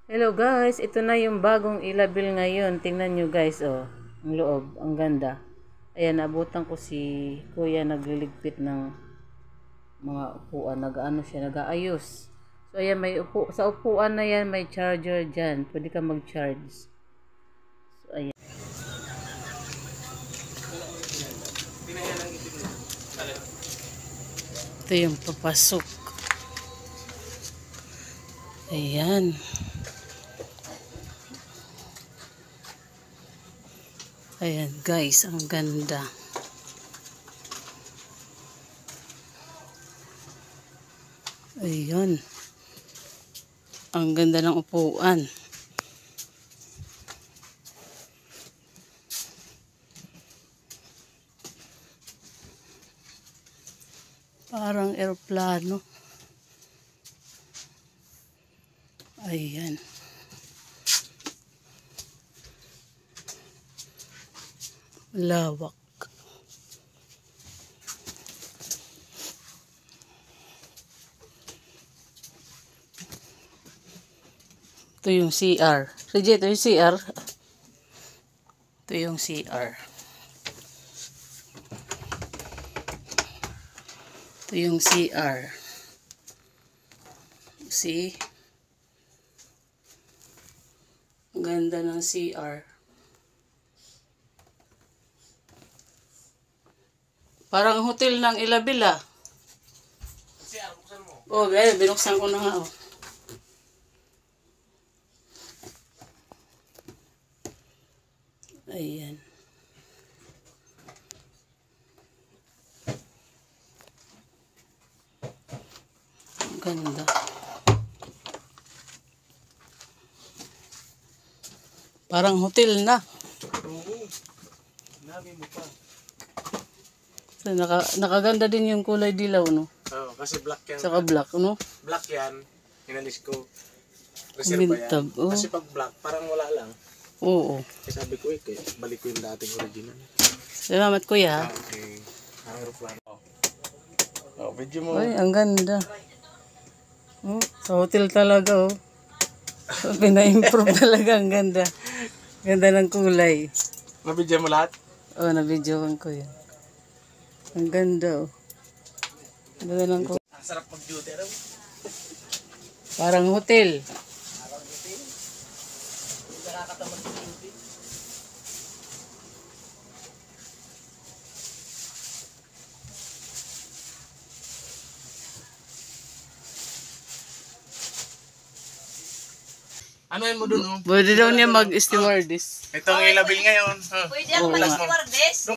Hello guys, ito na yung bagong ilabil ngayon. Tingnan nyo guys, oh. Ang loob, ang ganda. Ayan, naabutan ko si Kuya nagliligpit ng mga upuan. Nag-ano siya, nag-aayos. So ayan, sa upuan na yan, may charger dyan. Pwede ka mag-charge. So ayan. Ito yung papasok. Ayan. Ayan guys, ang ganda. Ayan. Ang ganda ng upuan. Parang eroplano. Ayan. Lawak. Ito yung CR. Sige, ito yung CR. Ito yung CR. Ito yung CR. See? Ang ganda ng CR. Parang hotel ng Ilabil ah. CR, buksan mo. Oh, binuksan ko na nga oh. Ayan. Ang ganda. Parang hotel na. Oo. Nabi mo pa. So, nakaganda din yung kulay dilaw, no? Oo, kasi black yan. Saka black, no? Black yan. Inalis ko. Reserva yan. Oh. Kasi pag black, parang wala lang. Oo. Kasi sabi ko balik ko yung dating original. Salamat kuya. Okay. Ang aeroplano. Oh, video mo. Ay, ang ganda. Oh, sa hotel talaga, oh. Pina-improve talaga, ang ganda. Ganda ng kulay. Nabidyo mo lahat? Oh, nabidyohan ko yun. Ang ganda, oh. Ang ganda ng kulay. Ang sarap mag-duty, ano? Parang hotel. Parang duty. Hindi nakakatamad mag-duty. Ano yun mo dun, oh? Pwede daw niya mag-stewardess. Ito ang ilabil ngayon. Pwede ako mag-stewardess.